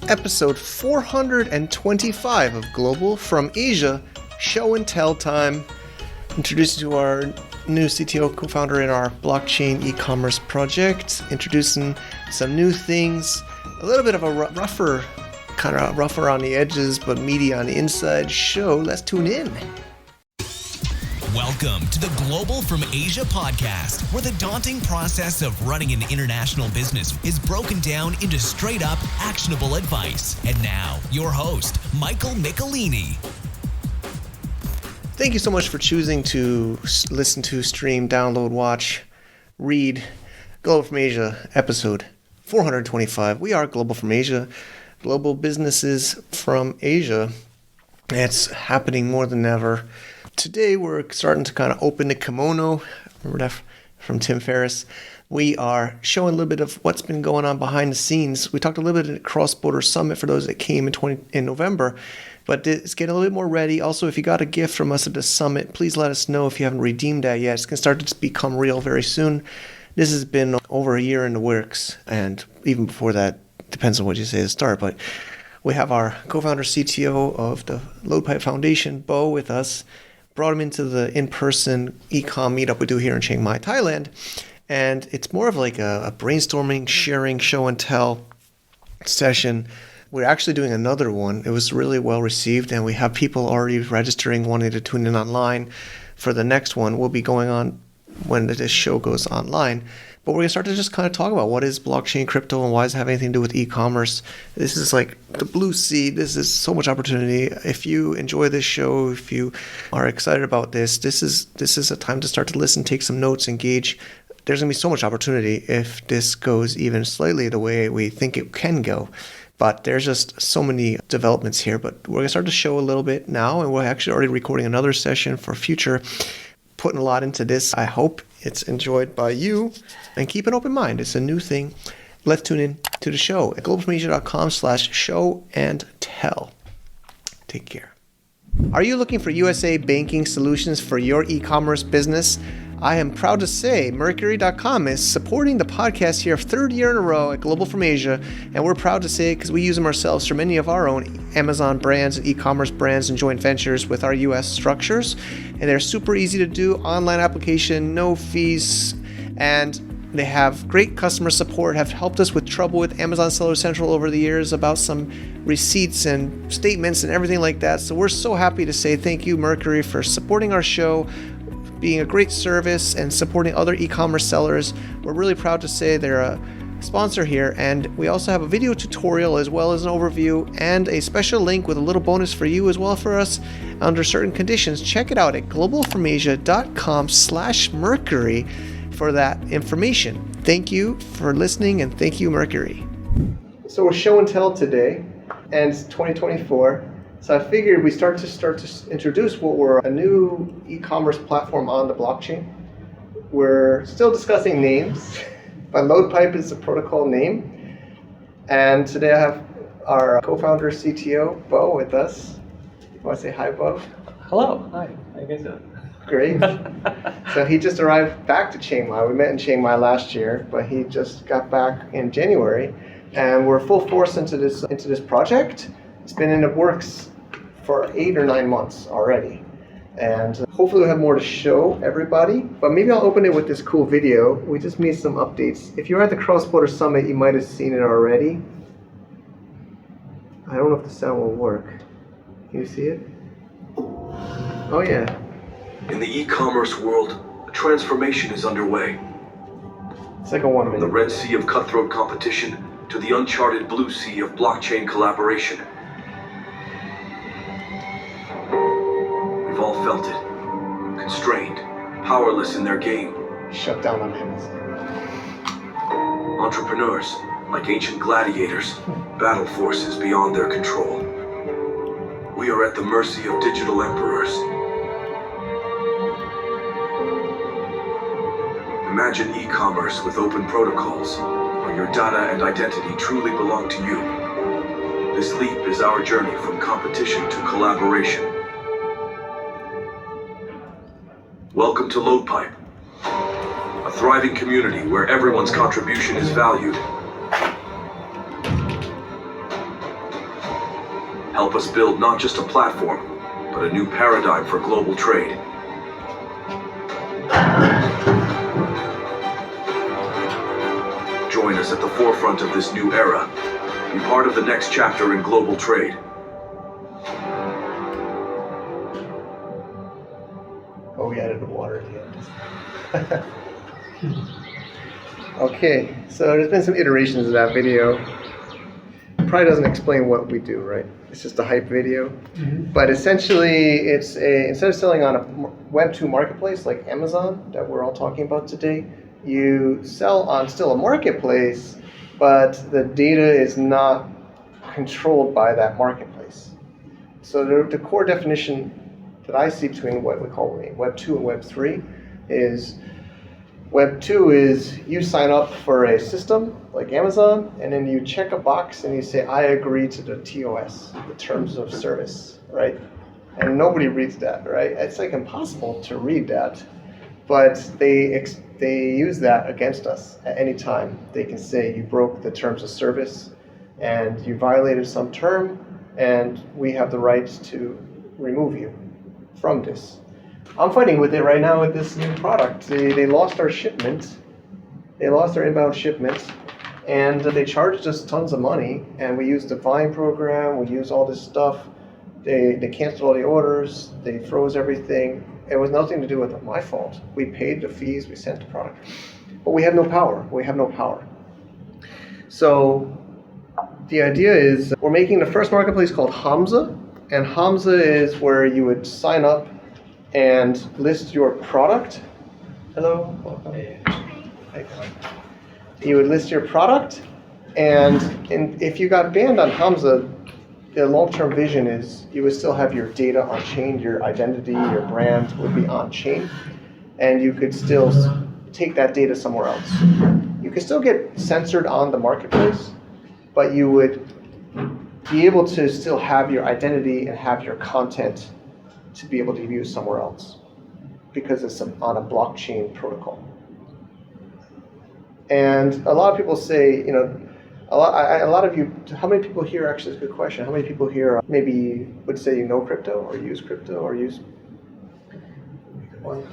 episode 425 of Global from Asia Show and Tell time. Introducing to our new CTO co-founder in our blockchain e-commerce project, introducing some new things, a little bit of a rougher on the edges but meaty on the inside show. Let's tune in. Welcome to the Global from Asia podcast, where the daunting process of running an international business is broken down into straight-up, actionable advice. And now, your host, Michael Michelini. Thank you so much for choosing to listen to, stream, download, watch, read Global from Asia episode 425. We are Global from Asia, global businesses from Asia. It's happening more than ever. Today, we're starting to kind of open the kimono. Remember that from Tim Ferriss? We are showing a little bit of what's been going on behind the scenes. We talked a little bit at Cross Border Summit for those that came in November, but it's getting a little bit more ready. Also, if you got a gift from us at the summit, please let us know if you haven't redeemed that yet. It's going to start to become real very soon. This has been over a year in the works, and even before that, depends on what you say to start, but we have our co-founder CTO of the LoadPipe Foundation, Bo, with us. Brought him into the in-person e-com meetup we do here in Chiang Mai, Thailand. And it's more of like a brainstorming, sharing, show and tell session. We're actually doing another one. It was really well received, and we have people already registering, wanting to tune in online for the next one. We'll be going on when this show goes online. But we're going to start to just kind of talk about what is blockchain crypto and why does it have anything to do with e-commerce. This is like the blue sea. This is so much opportunity. If you enjoy this show, if you are excited about this is a time to start to listen, take some notes, engage. There's going to be so much opportunity if this goes even slightly the way we think it can go. But there's just so many developments here. But we're going to start to show a little bit now, and we're actually already recording another session for future. Putting a lot into this. I hope it's enjoyed by you, and keep an open mind. It's a new thing. Let's tune in to the show at globalfromasia.com/show and tell. Take care. Are you looking for USA banking solutions for your e-commerce business? I am proud to say Mercury.com is supporting the podcast here 3rd year in a row at Global from Asia, and we're proud to say it because we use them ourselves for many of our own Amazon brands and e-commerce brands and joint ventures with our US structures. And they're super easy to do, online application, no fees, and they have great customer support, have helped us with trouble with Amazon Seller Central over the years about some receipts and statements and everything like that. So we're so happy to say thank you, Mercury, for supporting our show, being a great service, and supporting other e-commerce sellers. We're really proud to say they're a sponsor here, and we also have a video tutorial as well as an overview and a special link with a little bonus for you as well for us under certain conditions. Check it out at globalfromasia.com/Mercury for that information. Thank you for listening, and thank you, Mercury. So we're show and tell today, and it's 2024. So I figured we start to introduce what we're a new e-commerce platform on the blockchain. We're still discussing names, but LoadPipe is the protocol name. And today I have our co-founder CTO, Bo, with us. You want to say hi, Bo? Hello. Hi. How you guys doing? Great. So he just arrived back to Chiang Mai. We met in Chiang Mai last year, but he just got back in January, and we're full force into this project. It's been in the works for 8 or 9 months already, and hopefully we'll have more to show everybody. But maybe I'll open it with this cool video. We just made some updates. If you're at the Cross Border Summit, you might have seen it already. I don't know if the sound will work. Can you see it? Oh yeah. In the e-commerce world, a transformation is underway. It's like a 1 minute. From the Red Sea of cutthroat competition to the uncharted blue sea of blockchain collaboration. We've all felt it. Constrained, powerless in their game. Shut down on Amazon. Entrepreneurs, like ancient gladiators, battle forces beyond their control. We are at the mercy of digital emperors. Imagine e-commerce with open protocols, where your data and identity truly belong to you. This leap is our journey from competition to collaboration. Welcome to LoadPipe, a thriving community where everyone's contribution is valued. help us build not just a platform, but a new paradigm for global trade. Join us at the forefront of this new era. Be part of the next chapter in global trade. Oh, we added the water at the end. Okay, so there's been some iterations of that video. Probably doesn't explain what we do, right? It's just a hype video. But essentially, instead of selling on a Web 2 marketplace like Amazon that we're all talking about today, you sell on still a marketplace, but the data is not controlled by that marketplace. So the core definition that I see between what we call Web 2 and Web 3 is Web 2 is you sign up for a system like Amazon, and then you check a box and you say, I agree to the TOS, the terms of service, right? And nobody reads that, right? It's like impossible to read that, but they use that against us at any time. They can say you broke the terms of service and you violated some term, and we have the right to remove you from this. I'm fighting with it right now with this new product. They lost our shipment. They lost our inbound shipment, and they charged us tons of money, and we used the Vine program, we used all this stuff. They canceled all the orders, they froze everything. It was nothing to do with my fault. We paid the fees, we sent the product. But we have no power. We have no power. So the idea is we're making the first marketplace called Hamza, and Hamza is where you would sign up and list your product. Hello, welcome. Hi. You would list your product, and if you got banned on Hamza, the long-term vision is you would still have your data on chain, your identity, your brand would be on chain, and you could still take that data somewhere else. You could still get censored on the marketplace, but you would be able to still have your identity and have your content to be able to be used somewhere else because it's on a blockchain protocol. And a lot of people say, a lot of you, how many people here, actually it's a good question, how many people here maybe would say you know crypto or use crypto or use, 1,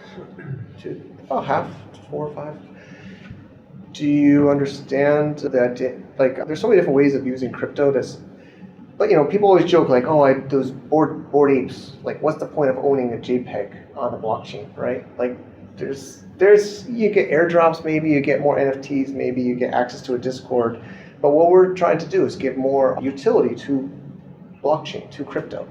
2, about half, 4 or 5. Do you understand that, there's so many different ways of using crypto but people always joke like, those bored apes, like what's the point of owning a JPEG on the blockchain, right? Like you get airdrops, maybe you get more NFTs, maybe you get access to a Discord. But what we're trying to do is give more utility to blockchain, to crypto.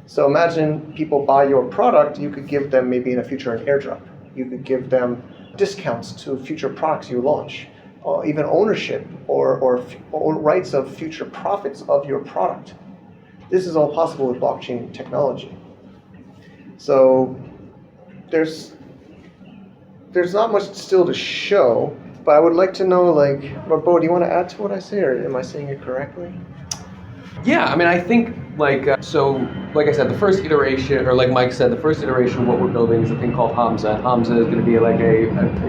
So imagine people buy your product, you could give them maybe in the future an airdrop. You could give them discounts to future products you launch, or even ownership or rights of future profits of your product. This is all possible with blockchain technology. So there's not much still to show, but I would like to know, Bo, do you want to add to what I say, or am I saying it correctly? Yeah, I think, like I said, the first iteration, or like Mike said, the first iteration of what we're building is a thing called Hamza. Hamza is going to be like a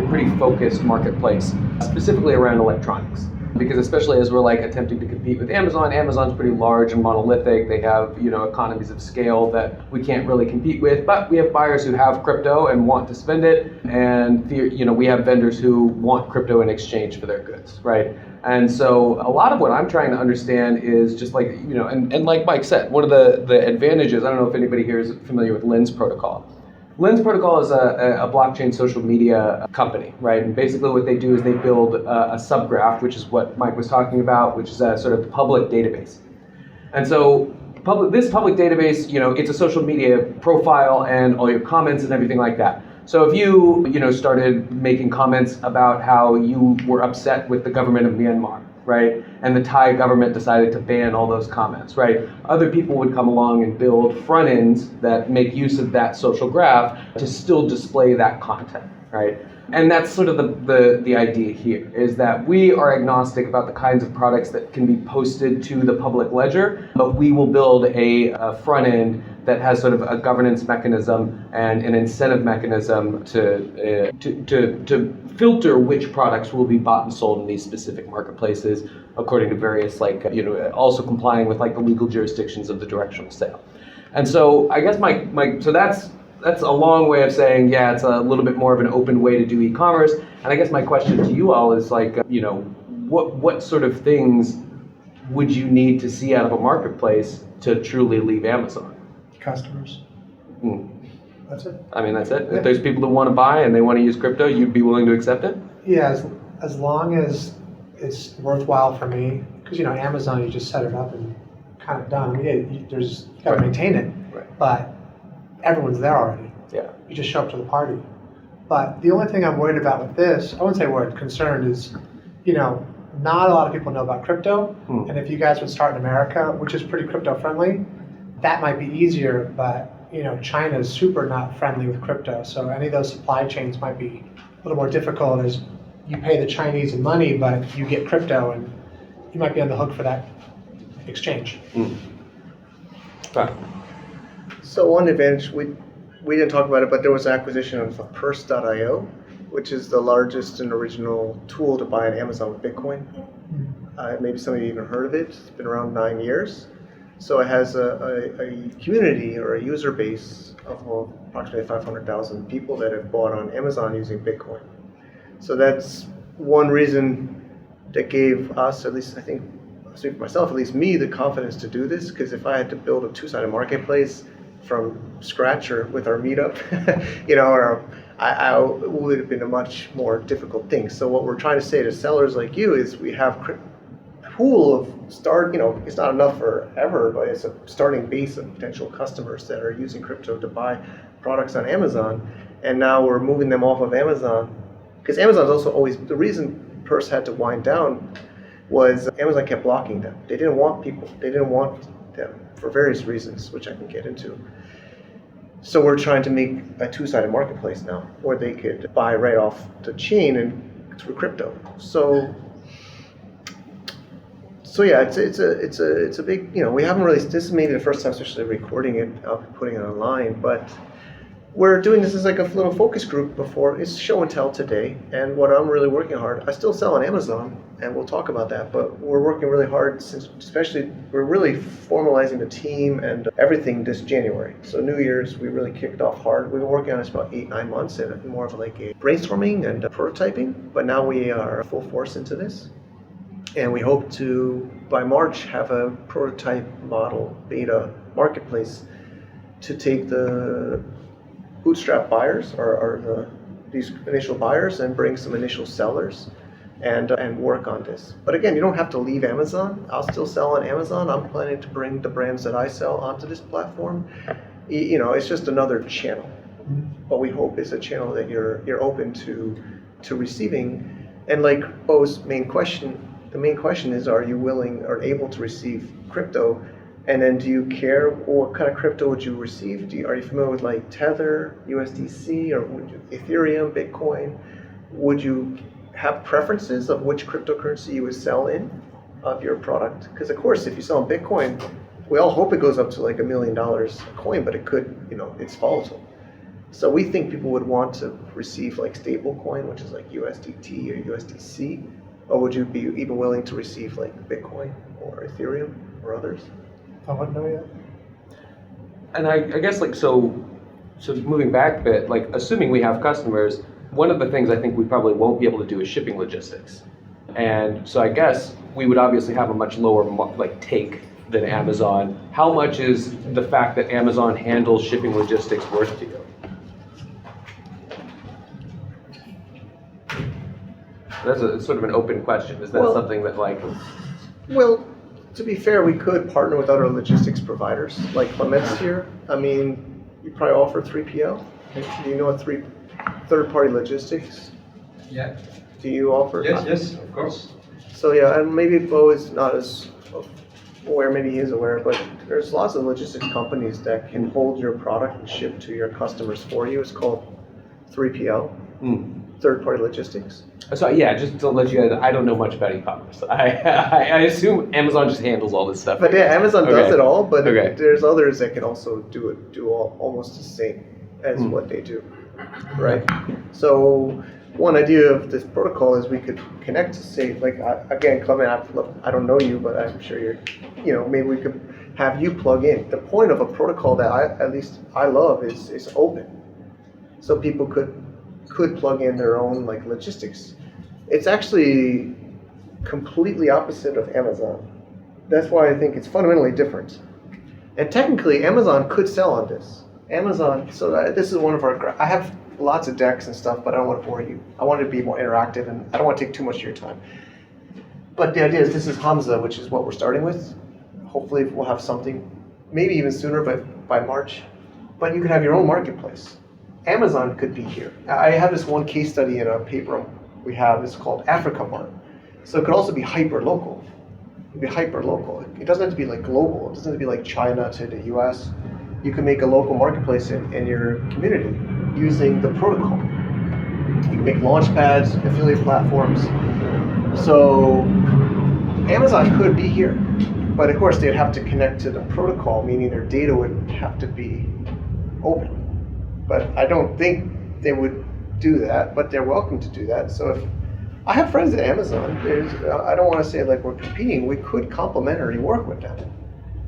pretty focused marketplace, specifically around electronics. Because especially as we're attempting to compete with Amazon, Amazon's pretty large and monolithic. They have, economies of scale that we can't really compete with, but we have buyers who have crypto and want to spend it. And, we have vendors who want crypto in exchange for their goods, right? And so a lot of what I'm trying to understand is just and like Mike said, one of the advantages, I don't know if anybody here is familiar with Lens Protocol. Lens Protocol is a blockchain social media company, right? And basically what they do is they build a subgraph, which is what Mike was talking about, which is a sort of public database. And so this public database, it's a social media profile and all your comments and everything like that. So if you, started making comments about how you were upset with the government of Myanmar, right? And the Thai government decided to ban all those comments, right? Other people would come along and build front ends that make use of that social graph to still display that content, right? And that's sort of the idea here, is that we are agnostic about the kinds of products that can be posted to the public ledger, but we will build a front end that has sort of a governance mechanism and an incentive mechanism to filter which products will be bought and sold in these specific marketplaces according to various, also complying with the legal jurisdictions of the directional sale. And so I guess so that's a long way of saying, yeah, it's a little bit more of an open way to do e-commerce. And I guess my question to you all is what sort of things would you need to see out of a marketplace to truly leave Amazon? Customers. That's it. I mean, that's it. Yeah. If there's people who want to buy and they want to use crypto, you'd be willing to accept it? Yeah, as long as it's worthwhile for me, because Amazon, you just set it up and kind of done. I mean, you got to maintain it, Right. but everyone's there already. Yeah. You just show up to the party. But the only thing I'm worried about with this, I wouldn't say worried, concerned is, not a lot of people know about crypto. And if you guys would start in America, which is pretty crypto friendly, that might be easier, but China is super not friendly with crypto. So any of those supply chains might be a little more difficult as you pay the Chinese in money, but you get crypto and you might be on the hook for that exchange. Right. So one advantage, we didn't talk about it, but there was an acquisition of Purse.io, which is the largest and original tool to buy on Amazon with Bitcoin. Maybe some of you even heard of it. It's been around 9 years. So it has a community or a user base of approximately 500,000 people that have bought on Amazon using Bitcoin. So that's one reason that gave us, at least I think, I'll speak for myself, at least me, the confidence to do this. Because if I had to build a two-sided marketplace from scratch or with our meetup, I would have been a much more difficult thing. So what we're trying to say to sellers like you is we have pool of it's not enough forever, but it's a starting base of potential customers that are using crypto to buy products on Amazon. And now we're moving them off of Amazon because Amazon's also always, the reason Purse had to wind down was Amazon kept blocking them. They didn't want people. They didn't want them for various reasons, which I can get into. So we're trying to make a two-sided marketplace now where they could buy right off the chain and through crypto. So yeah, it's a big, we haven't really, this is maybe the first time especially recording it, putting it online, but we're doing this as like a little focus group before, it's show and tell today, and what I'm really working hard, I still sell on Amazon, and we'll talk about that, but we're working really hard since, especially, we're really formalizing the team and everything this January. So New Year's, we really kicked off hard. We've been working on this about 8-9 months, and more of like a brainstorming and prototyping, but now we are full force into this. And we hope to, by March, have a prototype model beta marketplace to take the bootstrap buyers or these initial buyers and bring some initial sellers and work on this. But again, you don't have to leave Amazon. I'll still sell on Amazon. I'm planning to bring the brands that I sell onto this platform. It's just another channel. But we hope it's a channel that you're open to receiving. And like Bo's main question, the main question is, are you willing or able to receive crypto? And then do you care what kind of crypto would you receive? Are you familiar with like Tether, USDC, or Ethereum, Bitcoin? Would you have preferences of which cryptocurrency you would sell in of your product? Because of course, if you sell in Bitcoin, we all hope it goes up to like $1 million a coin, but it could, it's volatile. So we think people would want to receive like stable coin, which is like USDT or USDC. Or would you be even willing to receive like Bitcoin or Ethereum or others? I wouldn't know yet. And I guess so moving back a bit, assuming we have customers, one of the things I think we probably won't be able to do is shipping logistics. And so I guess we would obviously have a much lower take than Amazon. How much is the fact that Amazon handles shipping logistics worth to you? That's sort of an open question. Is that something that Well, to be fair, we could partner with other logistics providers, like Clements here. I mean, you probably offer 3PL. Do you know what third-party logistics? Yeah. Do you offer? Yes, of course. So yeah, and maybe Bo is not as aware, maybe he is aware, but there's lots of logistics companies that can hold your product and ship to your customers for you. It's called 3PL. third-party logistics. So yeah, just to let you guys, I don't know much about e-commerce. I assume Amazon just handles all this stuff. But yeah, Amazon does Okay. it all, but Okay. there's others that can also do almost the same as what they do, right? So one idea of this protocol is we could connect to say, like, again, Clement, I don't know you, but I'm sure maybe we could have you plug in. The point of a protocol that I love is open. So people could plug in their own like logistics. It's actually completely opposite of Amazon. That's why I think it's fundamentally different. And technically, Amazon could sell on this. Amazon, this is one of I have lots of decks and stuff, but I don't want to bore you. I want it to be more interactive, and I don't want to take too much of your time. But the idea is this is Hamza, which is what we're starting with. Hopefully we'll have something, maybe even sooner, but by March. But you could have your own marketplace. Amazon could be here. I have this one case study in a paper we have. It's called Africa Mart. So it could also be hyper local. It could be hyper local. It doesn't have to be like global. It doesn't have to be like China to the US. You can make a local marketplace in your community using the protocol. You can make launch pads, affiliate platforms. So Amazon could be here. But of course they'd have to connect to the protocol, meaning their data would have to be open. But I don't think they would do that, but they're welcome to do that. So if I have friends at Amazon, I don't want to say like we're competing, we could complementarily work with them.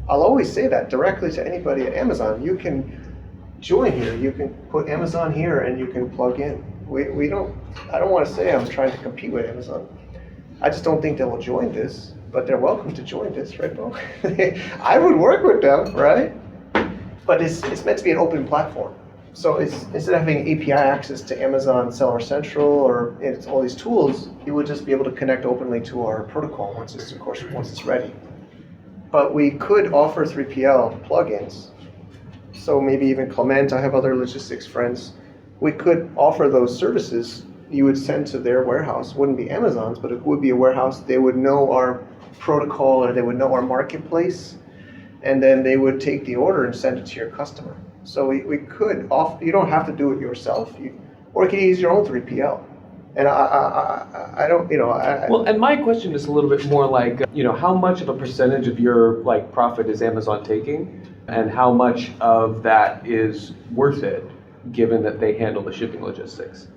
I'll always say that directly to anybody at Amazon. You can join here, you can put Amazon here and you can plug in. I don't want to say I'm trying to compete with Amazon. I just don't think they will join this, but they're welcome to join this, right, Bo? I would work with them, right? But it's meant to be an open platform. So instead of having API access to Amazon Seller Central or it's all these tools, you would just be able to connect openly to our protocol once it's ready. But we could offer 3PL plugins. So maybe even Clement, I have other logistics friends. We could offer those services you would send to their warehouse. Wouldn't be Amazon's, but it would be a warehouse. They would know our protocol or they would know our marketplace, and then they would take the order and send it to your customer. So we could offer, you don't have to do it yourself, or you can use your own 3PL. And I don't, Well, and my question is a little bit more like, how much of a percentage of your like profit is Amazon taking, and how much of that is worth it, given that they handle the shipping logistics?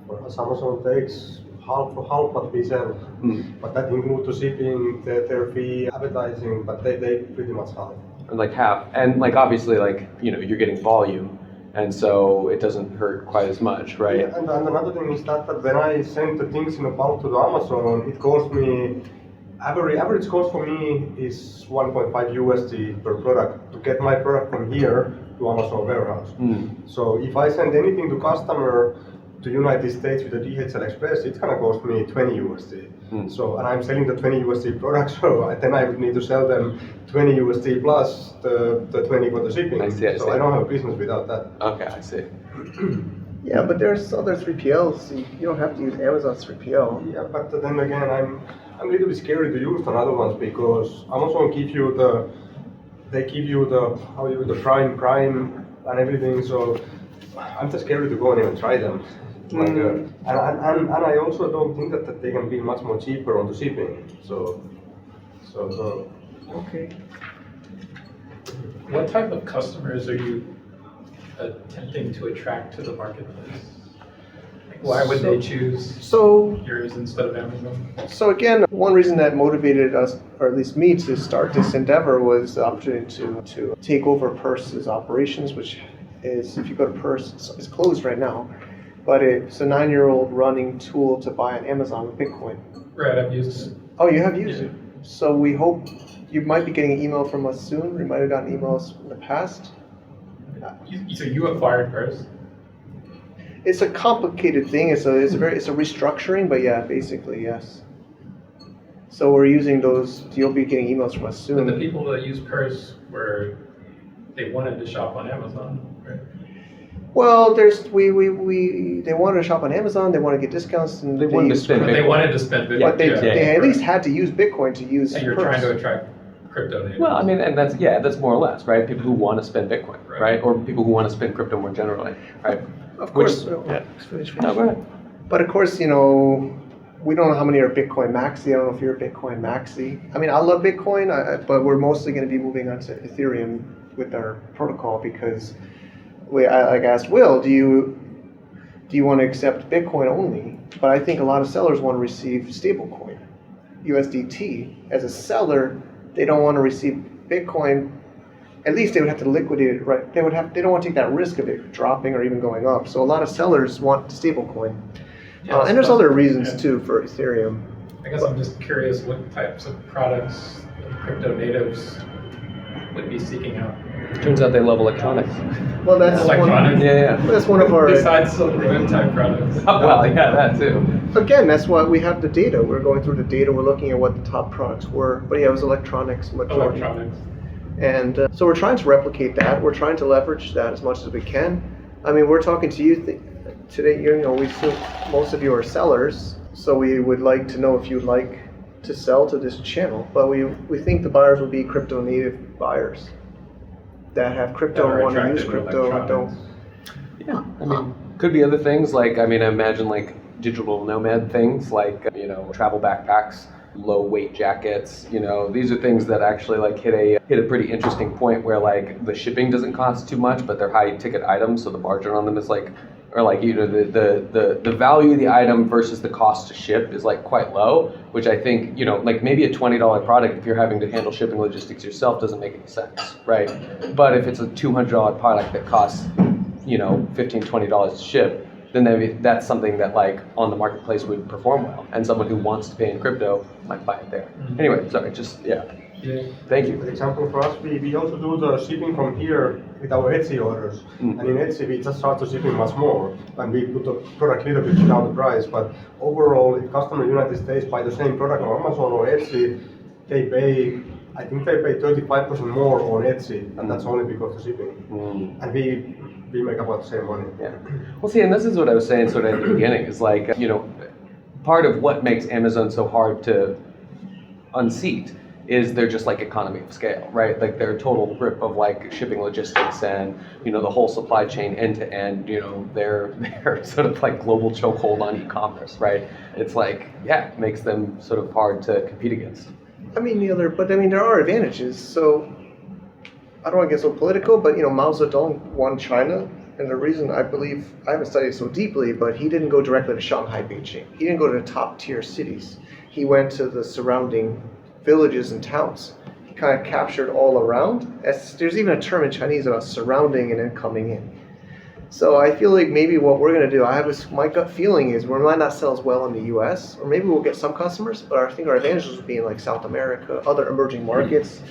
Well, Amazon takes half what we sell, but that includes the shipping, their fee, advertising, but they pretty much half. And like half, and like obviously like you're getting volume, and so it doesn't hurt quite as much, right? Yeah, and another thing is that when I send the things in a bulk to the Amazon, it costs me average cost for me is 1.5 USD per product to get my product from here to Amazon warehouse. So if I send anything to customer to United States with the DHL Express, it's gonna cost me 20 USD. So, and I'm selling the 20 USD product, so then I would need to sell them 20 USD plus the 20 for the shipping. I see. So I don't have a business without that. Okay, I see. Yeah, but there's other 3PLs. You don't have to use Amazon's 3PL. Yeah, but then again, I'm a little bit scared to use the other ones because Amazon give you the prime and everything. So I'm just scared to go and even try them. Like, and I also don't think that they can be much more cheaper on the shipping. So. Okay. What type of customers are you attempting to attract to the marketplace? Like, why would they choose yours instead of Amazon? So again, one reason that motivated us, or at least me, to start this endeavor was the opportunity to take over Purse's operations, which is, if you go to Purse, it's closed right now, but it's a 9-year-old running tool to buy on Amazon with Bitcoin. Right, I've used it. Oh, you have used it. So we hope you might be getting an email from us soon. We might have gotten emails in the past. So you acquired Purse? It's a complicated thing. It's a restructuring, but yeah, basically yes. So we're using those. You'll be getting emails from us soon. But the people that use Purse they wanted to shop on Amazon, right? Well, they wanted to shop on Amazon. They want to get discounts, and They wanted to spend But they Bitcoin. wanted to spend Bitcoin. But they at least had to use Bitcoin to use And you're Purse. trying to attract crypto natives. Well, I mean, and that's more or less, right? People who want to spend Bitcoin, right? Or people who want to spend crypto more generally, right? Of course. Yeah. Finish. No, go ahead. But of course, we don't know how many are Bitcoin maxi. I don't know if you're a Bitcoin maxi. I mean, I love Bitcoin, but we're mostly going to be moving on to Ethereum with our protocol because I asked Will, do you want to accept Bitcoin only? But I think a lot of sellers want to receive stablecoin, USDT. As a seller, they don't want to receive Bitcoin. At least they would have to liquidate it, right? They don't want to take that risk of it dropping or even going up. So a lot of sellers want stablecoin. Yeah, And there's other reasons too for Ethereum. I guess I'm just curious what types of products crypto natives would be seeking out. Turns out they love electronics. Well, that's Electronics. that's one of our. Besides Silk Road type products. Well, yeah, that too. Again, that's why we have the data. We're going through the data. We're looking at what the top products were. But yeah, it was electronics majority. Electronics. And so we're trying to replicate that. We're trying to leverage that as much as we can. I mean, we're talking to you today. Most of you are sellers, so we would like to know if you'd like to sell to this channel. But we think the buyers will be crypto native buyers that have crypto and want to use crypto and don't. Yeah, I mean, could be other things like, I imagine like digital nomad things like, travel backpacks, low weight jackets, these are things that actually like hit a pretty interesting point where like the shipping doesn't cost too much, but they're high ticket items, so the margin on them is like, or like, the value of the item versus the cost to ship is like quite low, which I think, like maybe a $20 product, if you're having to handle shipping logistics yourself, doesn't make any sense, right? But if it's a $200 product that costs, $15, $20 to ship, then maybe that's something that like on the marketplace would perform well, and someone who wants to pay in crypto might buy it there. Anyway, sorry, thank you. For example, for us, we also do the shipping from here with our Etsy orders. And in Etsy, we just start the shipping much more, and we put the product a little bit down the price. But overall, if customer in the United States buy the same product on Amazon or Etsy, I think they pay 35% more on Etsy, and that's only because of shipping. And we make about the same money. Yeah. Well, see, and this is what I was saying sort of at the beginning, is like, part of what makes Amazon so hard to unseat is they're just like economy of scale, right? Like their total grip of like shipping logistics and, the whole supply chain end to end, they're sort of like global chokehold on e-commerce, right? It's like, it makes them sort of hard to compete against. I mean, there are advantages. So I don't want to get so political, but Mao Zedong won China, and the reason I believe, I haven't studied it so deeply, but he didn't go directly to Shanghai, Beijing. He didn't go to the top tier cities. He went to the surrounding villages and towns. He kind of captured all around. There's even a term in Chinese about surrounding and then coming in. So I feel like maybe what we're going to do, my gut feeling is we might not sell as well in the US, or maybe we'll get some customers, but I think our advantages will be in like South America, other emerging markets.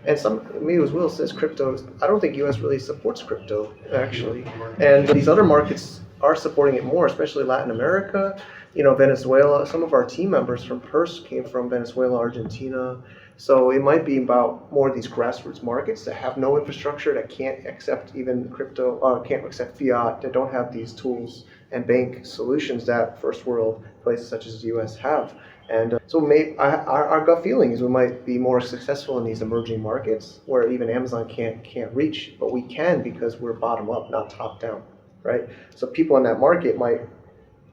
And maybe as Will says, crypto, I don't think US really supports crypto, actually. And these other markets are supporting it more, especially Latin America, Venezuela. Some of our team members from Purse came from Venezuela, Argentina. So it might be about more of these grassroots markets that have no infrastructure, that can't accept even crypto, can't accept fiat, that don't have these tools and bank solutions that first world places such as the US have. And so our gut feeling is we might be more successful in these emerging markets where even Amazon can't reach, but we can because we're bottom up, not top down, right? So people in that market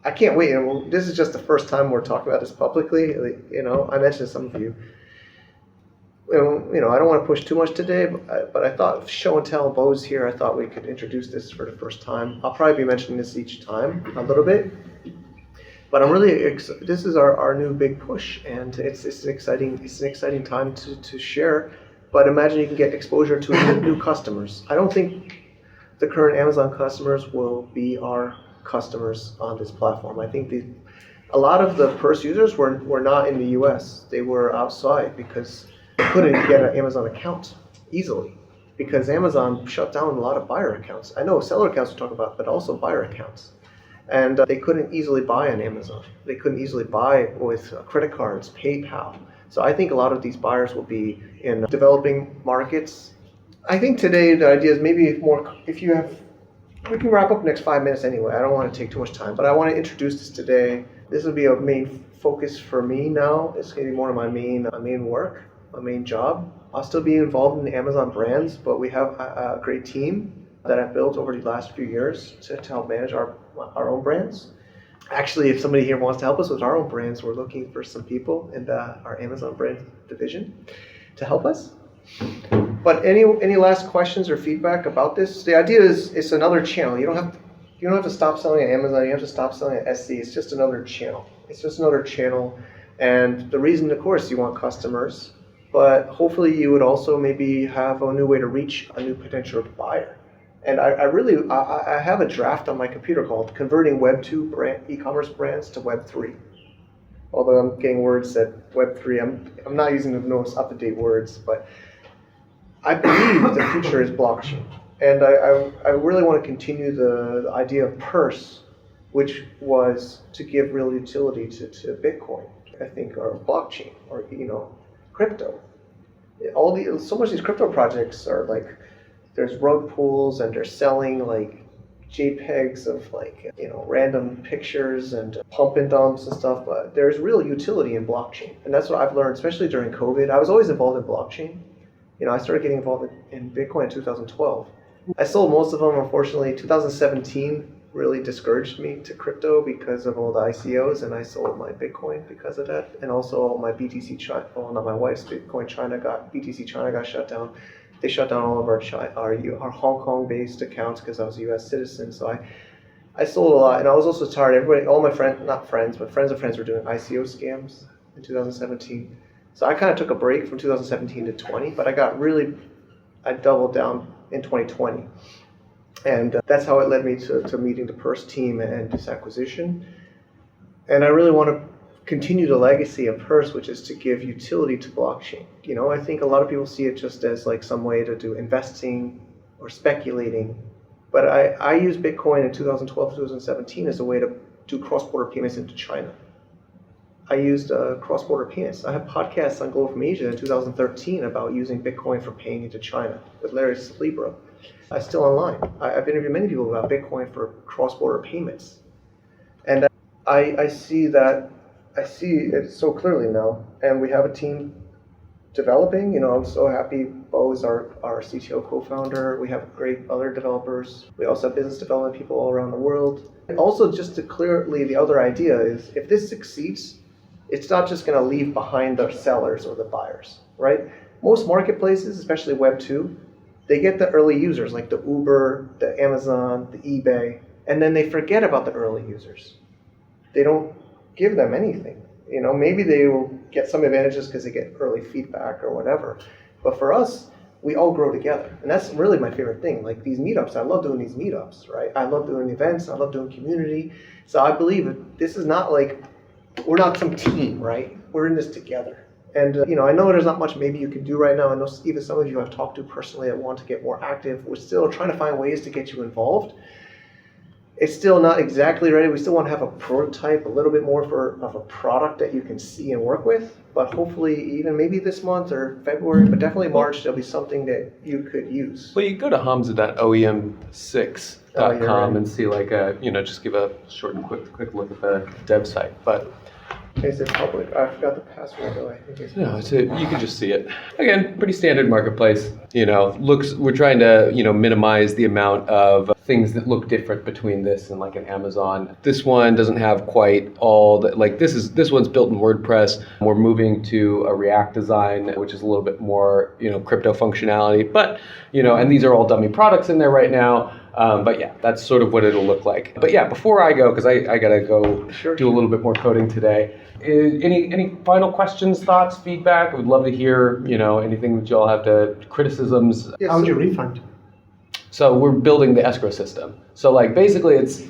I can't wait. And this is just the first time we're talking about this publicly. I mentioned to some of you. I don't want to push too much today, but I thought show and tell, Bo's here. I thought we could introduce this for the first time. I'll probably be mentioning this each time a little bit. But I'm really this is our new big push, and it's an exciting time to share. But imagine you can get exposure to new customers. I don't think the current Amazon customers will be our customers on this platform. I think a lot of the Purse users were not in the US. They were outside because they couldn't get an Amazon account easily because Amazon shut down a lot of buyer accounts. I know seller accounts we talk about, but also buyer accounts. And they couldn't easily buy on Amazon. They couldn't easily buy with credit cards, PayPal. So I think a lot of these buyers will be in developing markets. I think today the idea is maybe we can wrap up in the next 5 minutes anyway. I don't want to take too much time, but I want to introduce this today. This will be a main focus for me now. It's going to be more of my main work, my main job. I'll still be involved in the Amazon brands, but we have a great team that I've built over the last few years to help manage our own brands. Actually, if somebody here wants to help us with our own brands, we're looking for some people in our Amazon brand division to help us. But any last questions or feedback about this? The idea is it's another channel. You don't have to stop selling at Amazon. You have to stop selling at Etsy. It's just another channel. It's just another channel. And the reason, of course, you want customers, but hopefully you would also maybe have a new way to reach a new potential buyer. And I have a draft on my computer called Converting Web 2 e-commerce brands to Web 3. Although I'm getting words that Web 3, I'm not using the most up-to-date words, but I believe the future is blockchain. And I really want to continue the idea of Purse, which was to give real utility to Bitcoin, I think, or blockchain, or crypto. So much of these crypto projects are like, there's rug pulls and they're selling like JPEGs of random pictures and pump and dumps and stuff, but there's real utility in blockchain. And that's what I've learned, especially during COVID. I was always involved in blockchain. I started getting involved in Bitcoin in 2012. I sold most of them, unfortunately. 2017 really discouraged me to crypto because of all the ICOs, and I sold my Bitcoin because of that. And also my BTC China, not my wife's Bitcoin BTC China got shut down. They shut down all of our Hong Kong-based accounts because I was a U.S. citizen. So I sold a lot, and I was also tired. All my friends, not friends, but friends of friends were doing ICO scams in 2017. So I kind of took a break from 2017 to 20, but I doubled down in 2020. And that's how it led me to meeting the Purse team and this acquisition. And I really want to continue the legacy of Purse, which is to give utility to blockchain. I think a lot of people see it just as like some way to do investing or speculating. But I used Bitcoin in 2012, 2017 as a way to do cross-border payments into China. I used cross-border payments. I have podcasts on Global from Asia in 2013 about using Bitcoin for paying into China with Larry Libra. I'm still online. I've interviewed many people about Bitcoin for cross-border payments. And I see it so clearly now. And we have a team developing. I'm so happy. Bo is our CTO co-founder. We have great other developers. We also have business development people all around the world. And also, just to clearly, the other idea is if this succeeds, it's not just going to leave behind the sellers or the buyers, right? Most marketplaces, especially Web 2, they get the early users like the Uber, the Amazon, the eBay, and then they forget about the early users. They don't give them anything. Maybe they will get some advantages because they get early feedback or whatever. But for us, we all grow together. And that's really my favorite thing. Like these meetups, I love doing these meetups, right? I love doing events, I love doing community. So I believe this is not like, we're not some team, right? We're in this together. And, I know there's not much maybe you can do right now. I know even some of you I've talked to personally that want to get more active. We're still trying to find ways to get you involved. It's still not exactly ready. We still want to have a prototype, a little bit more of a product that you can see and work with. But hopefully even maybe this month or February, but definitely March, there'll be something that you could use. Well, you go to hamza.oem6.com and see just give a short and quick look at the dev site. But is it public? I forgot the password though. I think it's no, you can just see it. Again, pretty standard marketplace. We're trying to minimize the amount of things that look different between this and like an Amazon. This one doesn't have quite all the this one's built in WordPress. We're moving to a React design, which is a little bit more crypto functionality. But and these are all dummy products in there right now. But yeah, that's sort of what it'll look like. But yeah, before I go, because I gotta go do a little bit more coding today. Any final questions, thoughts, feedback? I would love to hear anything that y'all have to criticisms. How would you refund? So we're building the escrow system. So like basically, it's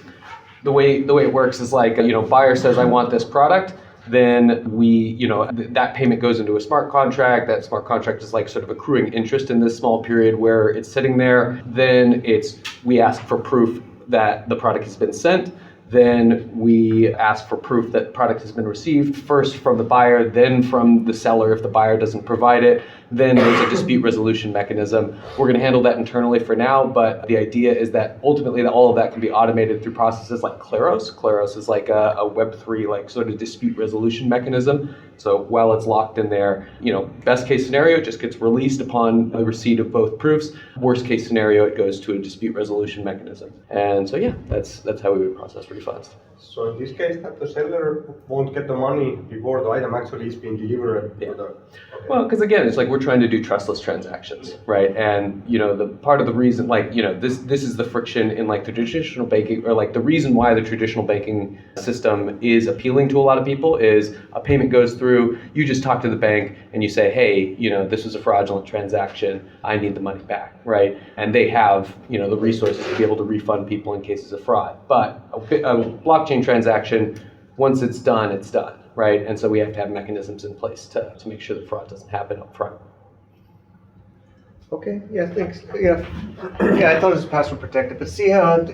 the way it works is like buyer says I want this product. Then we, that payment goes into a smart contract. That smart contract is like sort of accruing interest in this small period where it's sitting there. Then we ask for proof that the product has been sent. Then we ask for proof that the product has been received, first from the buyer, then from the seller if the buyer doesn't provide it. Then there's a dispute resolution mechanism. We're going to handle that internally for now, but the idea is that ultimately all of that can be automated through processes like Claros. Claros is like a Web3 like sort of dispute resolution mechanism. So while it's locked in there, best case scenario, it just gets released upon the receipt of both proofs. Worst case scenario, it goes to a dispute resolution mechanism. And so yeah, that's how we would process refunds. So in this case, that the seller won't get the money before the item actually is being delivered. Yeah. Well, because again, it's like we're trying to do trustless transactions, right? And the part of the reason, this is the friction in like the traditional banking, or like the reason why the traditional banking system is appealing to a lot of people is a payment goes through, you just talk to the bank and you say, hey, this was a fraudulent transaction, I need the money back, right? And they have the resources to be able to refund people in cases of fraud. But a blockchain transaction, once it's done, right? And so we have to have mechanisms in place to make sure that fraud doesn't happen up front. Okay, yeah, thanks. Yeah, I thought it was password protected, but see how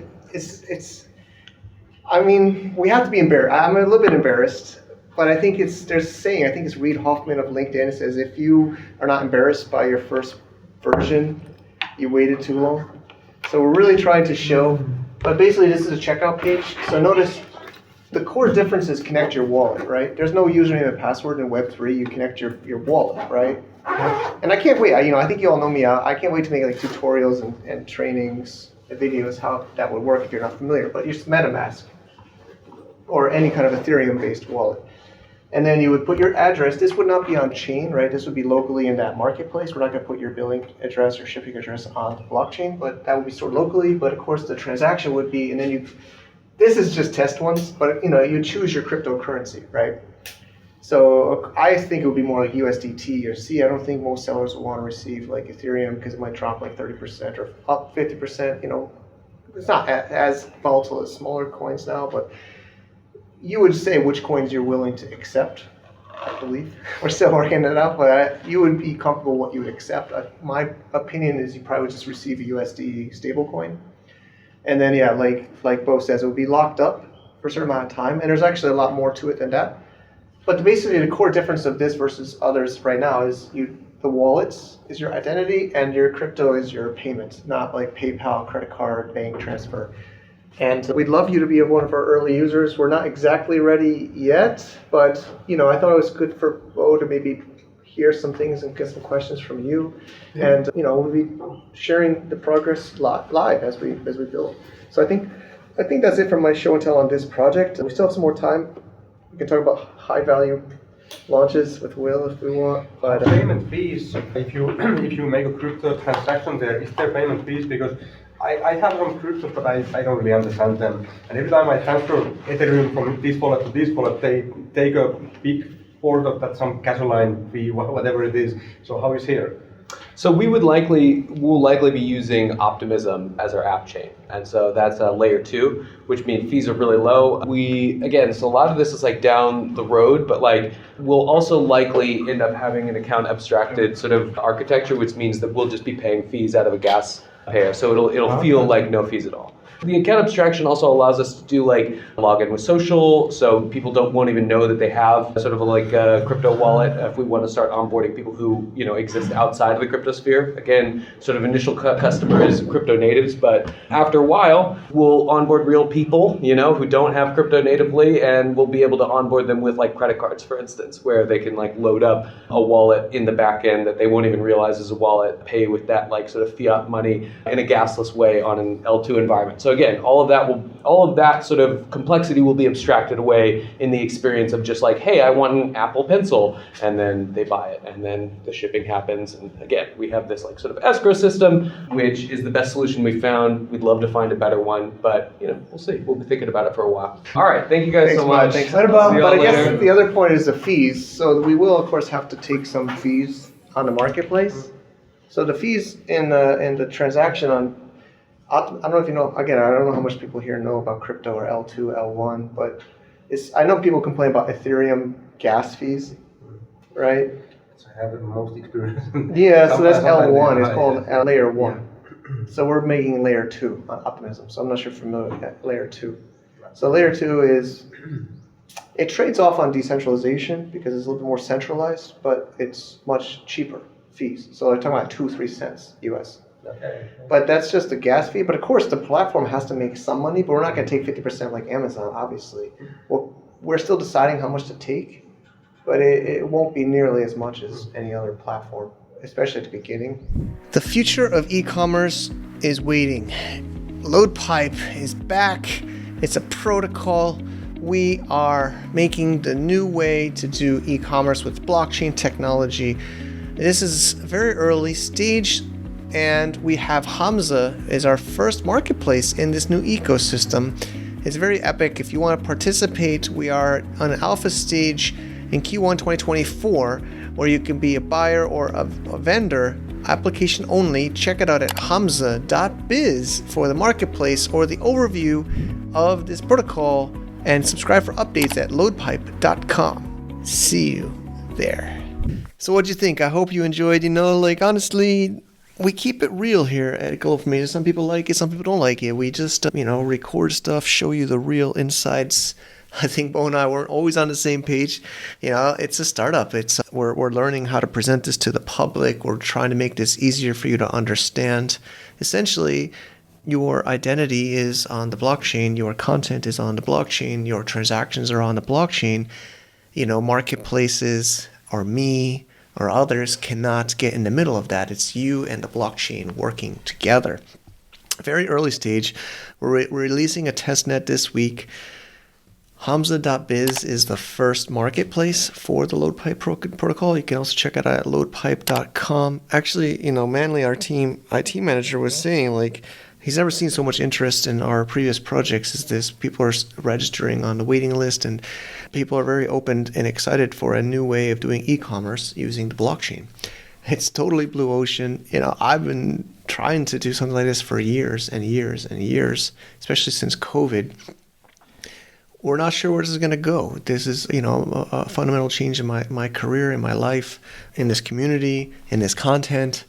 we have to be embarrassed. I'm a little bit embarrassed, but I think it's Reid Hoffman of LinkedIn. It says, if you are not embarrassed by your first version, you waited too long. So we're really trying to show, but basically this is a checkout page. So notice the core difference is connect your wallet, right? There's no username and password in Web3. You connect your wallet, right? And I can't wait. I think you all know me. I can't wait to make like tutorials and trainings and videos how that would work if you're not familiar. But use MetaMask or any kind of Ethereum-based wallet. And then you would put your address. This would not be on chain, right? This would be locally in that marketplace. We're not going to put your billing address or shipping address on the blockchain, but that would be stored locally. But of course, the transaction would be, and then this is just test ones, but you choose your cryptocurrency, right? So I think it would be more like USDT or C. I don't think most sellers will want to receive like Ethereum because it might drop like 30% or up 50%. It's not as volatile as smaller coins now, but you would say which coins you're willing to accept, I believe. We're still working it out, but you would be comfortable what you would accept. My opinion is you probably would just receive a USD stablecoin. And then, yeah, like Bo says, it would be locked up for a certain amount of time. And there's actually a lot more to it than that. But basically, the core difference of this versus others right now is the wallets is your identity and your crypto is your payment, not like PayPal, credit card, bank transfer. And we'd love you to be one of our early users. We're not exactly ready yet, but I thought it was good for Bo to maybe hear some things and get some questions from you. Yeah. And we'll be sharing the progress live as we build. So I think that's it for my show and tell on this project. We still have some more time. We can talk about high value launches with Will if we want. But payment fees, if you make a crypto transaction there, is there payment fees? Because I have some cryptos, but I don't really understand them. And every time I transfer Ethereum from this wallet to this wallet, they take a big part of that, some gasoline fee, whatever it is. So how is here? So we'll likely be using Optimism as our app chain. And so that's layer 2, which means fees are really low. So a lot of this is like down the road, but like we'll also likely end up having an account abstracted sort of architecture, which means that we'll just be paying fees out of a gas payer. So it'll feel like no fees at all. The account abstraction also allows us to do like login with social, so people won't even know that they have sort of like a crypto wallet if we want to start onboarding people who exist outside of the crypto sphere. Again, sort of initial customers, crypto natives, but after a while we'll onboard real people, who don't have crypto natively, and we'll be able to onboard them with like credit cards, for instance, where they can like load up a wallet in the back end that they won't even realize is a wallet, pay with that like sort of fiat money in a gasless way on an L2 environment. So again, all of that sort of complexity will be abstracted away in the experience of just like, hey, I want an Apple Pencil, and then they buy it, and then the shipping happens. And again, we have this like sort of escrow system, which is the best solution we found. We'd love to find a better one, but we'll see. We'll be thinking about it for a while. All right, thank you guys so much. Thanks. But I guess the other point is the fees. So we will, of course, have to take some fees on the marketplace. So the fees in the transaction on, I don't know if you know, again, I don't know how much people here know about crypto or L2, L1, but I know people complain about Ethereum gas fees, right? I have the most experience. Yeah, so that's L1, it's called layer 1. So we're making layer 2 on Optimism, so I'm not sure if you're familiar with that, layer 2. So layer 2 it trades off on decentralization because it's a little bit more centralized, but it's much cheaper fees. So they're talking about 2-3 cents US. Okay. But that's just the gas fee. But of course, the platform has to make some money, but we're not going to take 50% like Amazon, obviously. Well, we're still deciding how much to take. but it won't be nearly as much as any other platform, especially at the beginning. The future of e-commerce is waiting. LoadPipe is back. It's a protocol. We are making the new way to do e-commerce with blockchain technology. This is a very early stage, and we have Hamza as our first marketplace in this new ecosystem. It's very epic. If you want to participate, we are on an alpha stage in Q1 2024, where you can be a buyer or a vendor, application only. Check it out at hamza.biz for the marketplace or the overview of this protocol, and subscribe for updates at loadpipe.com. See you there. So what'd you think? I hope you enjoyed. Honestly, we keep it real here at Global from Asia. Some people like it, some people don't like it. We just, record stuff, show you the real insights. I think Bo and I weren't always on the same page. It's a startup. We're learning how to present this to the public. We're trying to make this easier for you to understand. Essentially, your identity is on the blockchain. Your content is on the blockchain. Your transactions are on the blockchain. Marketplaces or me or others cannot get in the middle of that. It's you and the blockchain working together. Very early stage. We're releasing a testnet this week. Hamza.biz is the first marketplace for the LoadPipe protocol. You can also check it out at loadpipe.com. Actually, Manley, our team IT manager, was saying he's never seen so much interest in our previous projects as this. People are registering on the waiting list, and people are very open and excited for a new way of doing e-commerce using the blockchain. It's totally blue ocean. I've been trying to do something like this for years and years and years, especially since COVID. We're not sure where this is going to go. This is, a fundamental change in my career, in my life, in this community, in this content.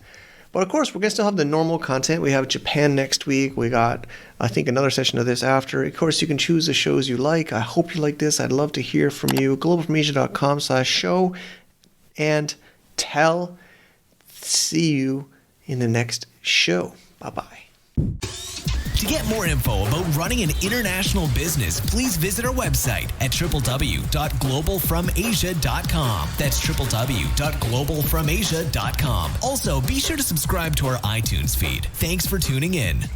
But of course, we're going to still have the normal content. We have Japan next week. We got, I think, another session of this after. Of course, you can choose the shows you like. I hope you like this. I'd love to hear from you. globalfromasia.com/show and tell. See you in the next show. Bye-bye. To get more info about running an international business, please visit our website at www.globalfromasia.com. That's www.globalfromasia.com. Also, be sure to subscribe to our iTunes feed. Thanks for tuning in.